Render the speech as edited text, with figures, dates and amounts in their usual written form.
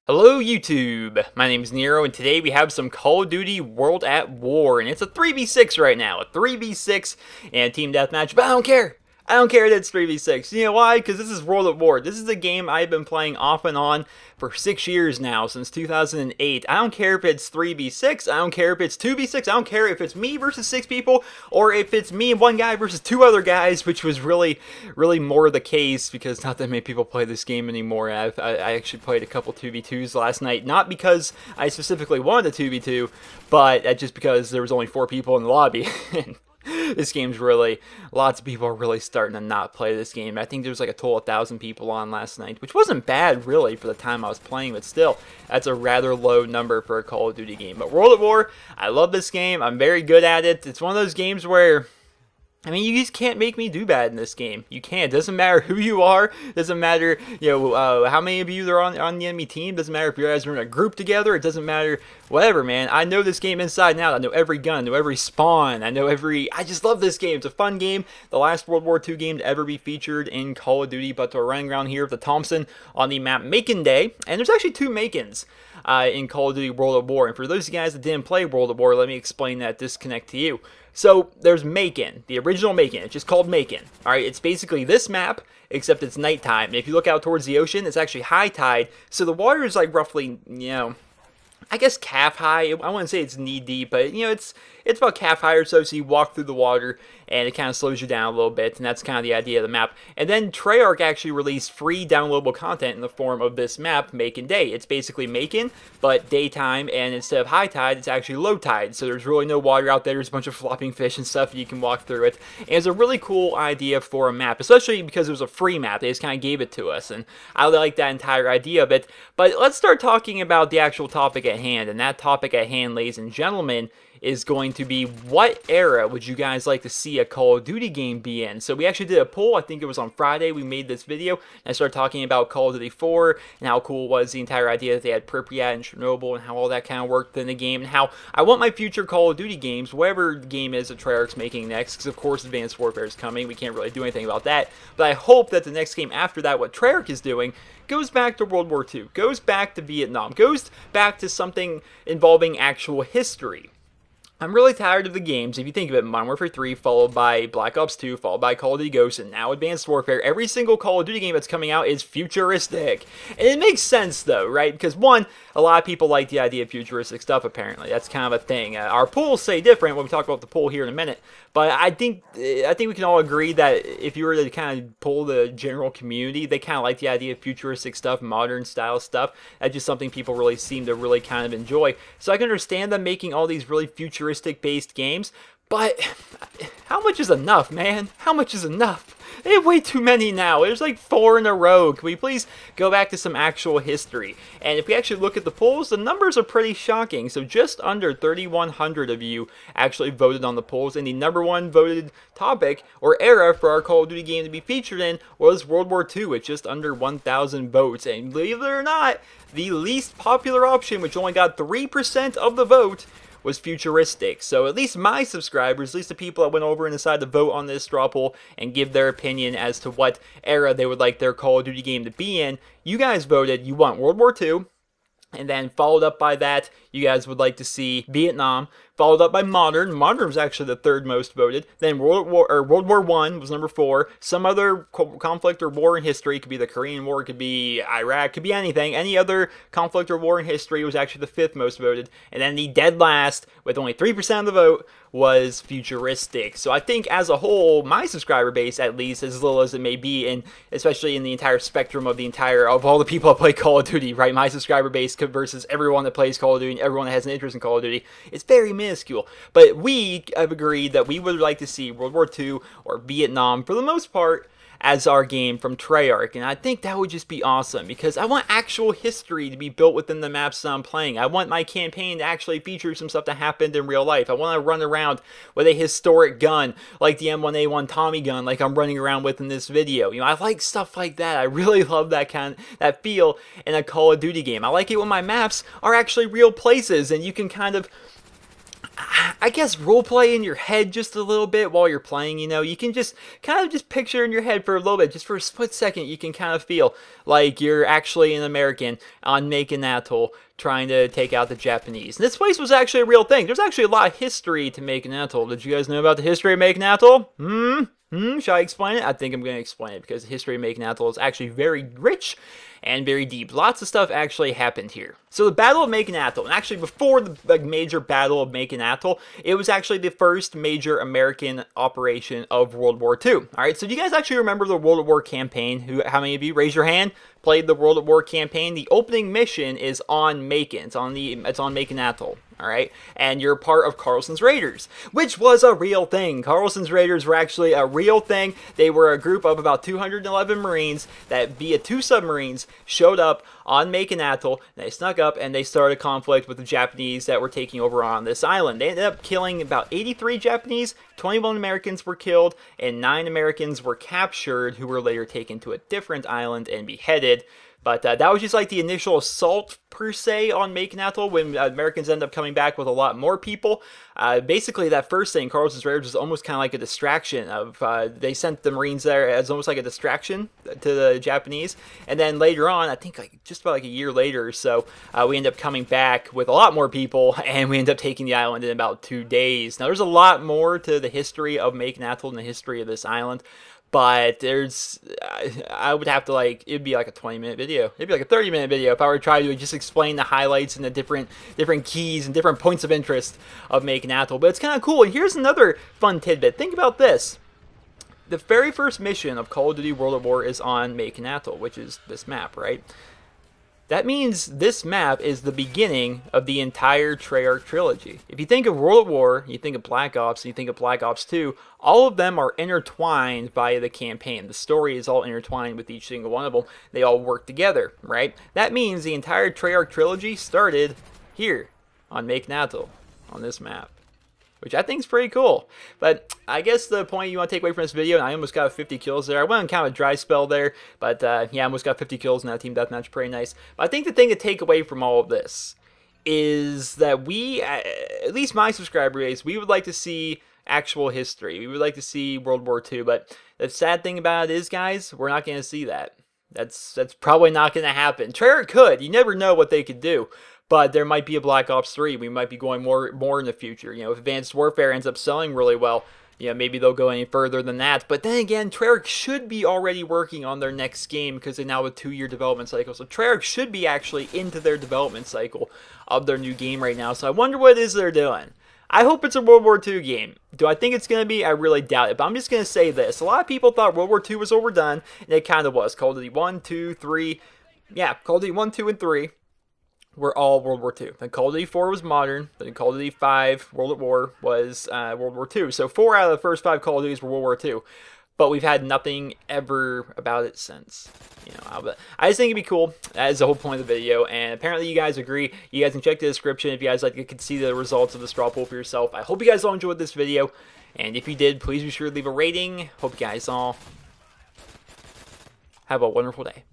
Hello YouTube, my name is Nero, and today we have some Call of Duty World at War, and it's a 3v6 right now, a 3v6 and team deathmatch, but I don't care that it's 3v6, you know why? Because this is World at War. This is a game I've been playing off and on for 6 years now, since 2008. I don't care if it's 3v6, I don't care if it's 2v6, I don't care if it's me versus 6 people, or if it's me and one guy versus 2 other guys, which was really more the case, because not that many people play this game anymore. I actually played a couple 2v2s last night, not because I specifically wanted a 2v2, but just because there was only 4 people in the lobby. This game's really, lots of people are really starting to not play this game. I think there was like a total of 1,000 people on last night, which wasn't bad really for the time I was playing, but still, that's a rather low number for a Call of Duty game. But World at War, I love this game. I'm very good at it. It's one of those games where, I mean, you just can't make me do bad in this game. You can't. Doesn't matter who you are. Doesn't matter, you know, how many of you are on the enemy team. Doesn't matter if you guys are in a group together. It doesn't matter. Whatever, man. I know this game inside and out. I know every gun. I know every spawn. I just love this game. It's a fun game. The last World War II game to ever be featured in Call of Duty. But we're running around here with the Thompson on the map Macon Day. And there's actually 2 Macons in Call of Duty World at War. And for those of you guys that didn't play World at War, let me explain that disconnect to you. So, there's Macon, the original Macon. It's just called Macon. Alright, it's basically this map, except it's nighttime. And if you look out towards the ocean, it's actually high tide. So the water is like roughly, you know, I guess calf high. I wouldn't say it's knee deep, but you know, it's about calf high or so. So you walk through the water, and it kind of slows you down a little bit, and that's kind of the idea of the map. And then Treyarch actually released free downloadable content in the form of this map, Macon Day. It's basically Macon, but daytime, and instead of high tide, it's actually low tide. So there's really no water out there. There's a bunch of flopping fish and stuff, and you can walk through it. And it's a really cool idea for a map, especially because it was a free map. They just kind of gave it to us, and I like that entire idea of it. But let's start talking about the actual topic at hand, and that topic at hand, ladies and gentlemen, is going to be, what era would you guys like to see a Call of Duty game be in? So we actually did a poll. I think it was on Friday we made this video, and I started talking about Call of Duty 4 and how cool it was, the entire idea that they had Pripyat and Chernobyl and how all that kind of worked in the game, and how I want my future Call of Duty games, whatever game is that Treyarch's making next, because of course Advanced Warfare is coming, we can't really do anything about that, but I hope that the next game after that, what Treyarch is doing, goes back to World War II, goes back to Vietnam, goes back to something involving actual history. I'm really tired of the games. If you think of it, Modern Warfare 3, followed by Black Ops 2, followed by Call of Duty Ghosts, and now Advanced Warfare. Every single Call of Duty game that's coming out is futuristic. And it makes sense, though, right? Because, one, a lot of people like the idea of futuristic stuff, apparently. That's kind of a thing. Our polls say different when we talk about the poll here in a minute. But I think we can all agree that if you were to kind of poll the general community, they kind of like the idea of futuristic stuff, modern style stuff. That's just something people really seem to really kind of enjoy. So I can understand them making all these really futuristic based games, but how much is enough, man? How much is enough? They have way too many now. There's like 4 in a row. Can we please go back to some actual history? And if we actually look at the polls, the numbers are pretty shocking. So just under 3,100 of you actually voted on the polls, and the #1 voted topic or era for our Call of Duty game to be featured in was World War II, with just under 1,000 votes. And believe it or not, the least popular option, which only got 3% of the vote, was futuristic. So at least my subscribers, at least the people that went over and decided to vote on this straw poll and give their opinion as to what era they would like their Call of Duty game to be in, you guys voted you want World War II, and then followed up by that, you guys would like to see Vietnam, followed up by Modern. Modern was actually the 3rd most voted. Then World War I was number 4. Some other conflict or war in history, could be the Korean War, could be Iraq, could be anything. Any other conflict or war in history was actually the 5th most voted. And then the dead last, with only 3% of the vote, was futuristic. So I think as a whole, my subscriber base, at least as little as it may be, and especially in the entire spectrum of all the people that play Call of Duty, right? My subscriber base versus everyone that plays Call of Duty and everyone that has an interest in Call of Duty, it's very minuscule. But we have agreed that we would like to see World War II or Vietnam, for the most part, as our game from Treyarch, and I think that would just be awesome, because I want actual history to be built within the maps that I'm playing. I want my campaign to actually feature some stuff that happened in real life. I want to run around with a historic gun, like the M1A1 Tommy gun, like I'm running around with in this video. You know, I like stuff like that. I really love that feel in a Call of Duty game. I like it when my maps are actually real places, and you can kind of I guess roleplay in your head just a little bit while you're playing. You know, you can just kind of just picture in your head for a little bit, just for a split second. You can kind of feel like you're actually an American on Makin Atoll trying to take out the Japanese. And this place was actually a real thing. There's actually a lot of history to Makin Atoll. Did you guys know about the history of Makin Atoll? Shall I explain it? I think I'm going to explain it because the history of Makin Atoll is actually very rich and very deep. Lots of stuff actually happened here. So the Battle of Makin Atoll, and actually before the major Battle of Makin Atoll, it was actually the first major American operation of World War II. Alright, so do you guys actually remember the World War campaign? How many of you, raise your hand, played the World War campaign? The opening mission is on Makin. It's on Makin Atoll. Alright, and you're part of Carlson's Raiders, which was a real thing. Carlson's Raiders were actually a real thing. They were a group of about 211 Marines that, via 2 submarines, showed up on Makin Atoll. They snuck up and they started a conflict with the Japanese that were taking over on this island. They ended up killing about 83 Japanese, 21 Americans were killed, and 9 Americans were captured, who were later taken to a different island and beheaded. But that was just like the initial assault, per se, on Makin Atoll, when Americans end up coming back with a lot more people. Basically, that first thing, Carlson's Raiders, was almost kind of like a distraction. They sent the Marines there as almost like a distraction to the Japanese. And then later on, I think like just about like a year later or so, we end up coming back with a lot more people, and we end up taking the island in about 2 days. Now, there's a lot more to the history of Makin Atoll and the history of this island. But I would have to it'd be like a 20-minute video. It'd be like a 30-minute video if I were to try to just explain the highlights and the different keys and different points of interest of Makin Atoll. But it's kind of cool. And here's another fun tidbit. Think about this. The very first mission of Call of Duty World at War is on Makin Atoll, which is this map, right? That means this map is the beginning of the entire Treyarch trilogy. If you think of World at War, you think of Black Ops, you think of Black Ops 2, all of them are intertwined by the campaign. The story is all intertwined with each single one of them. They all work together, right? That means the entire Treyarch trilogy started here on Makin Atoll, on this map, which I think is pretty cool. But I guess the point you want to take away from this video, and I almost got 50 kills there. I went on kind of a dry spell there, but yeah, I almost got 50 kills in that team deathmatch. Pretty nice. But I think the thing to take away from all of this is that we, at least my subscriber base, we would like to see actual history. We would like to see World War II, but the sad thing about it is, guys, we're not going to see that. That's probably not going to happen. Treyarch could. You never know what they could do. But there might be a Black Ops 3. We might be going more in the future. You know, if Advanced Warfare ends up selling really well, you know, maybe they'll go any further than that. But then again, Treyarch should be already working on their next game because they now have a 2-year development cycle. So Treyarch should be actually into their development cycle of their new game right now. So I wonder what it is they're doing. I hope it's a World War II game. Do I think it's going to be? I really doubt it. But I'm just going to say this. A lot of people thought World War II was overdone, and it kind of was. Call of Duty 1, 2, 3. Yeah, Call of Duty 1, 2, and 3. Were all World War II. Then Call of Duty 4 was modern. Then Call of Duty 5, World at War, was World War II. So 4 out of the first 5 Call of Duties were World War II. But we've had nothing ever about it since. You know, but I just think it'd be cool. That is the whole point of the video. And apparently you guys agree. You guys can check the description if you guys like to see the results of the straw poll for yourself. I hope you guys all enjoyed this video. And if you did, please be sure to leave a rating. Hope you guys all have a wonderful day.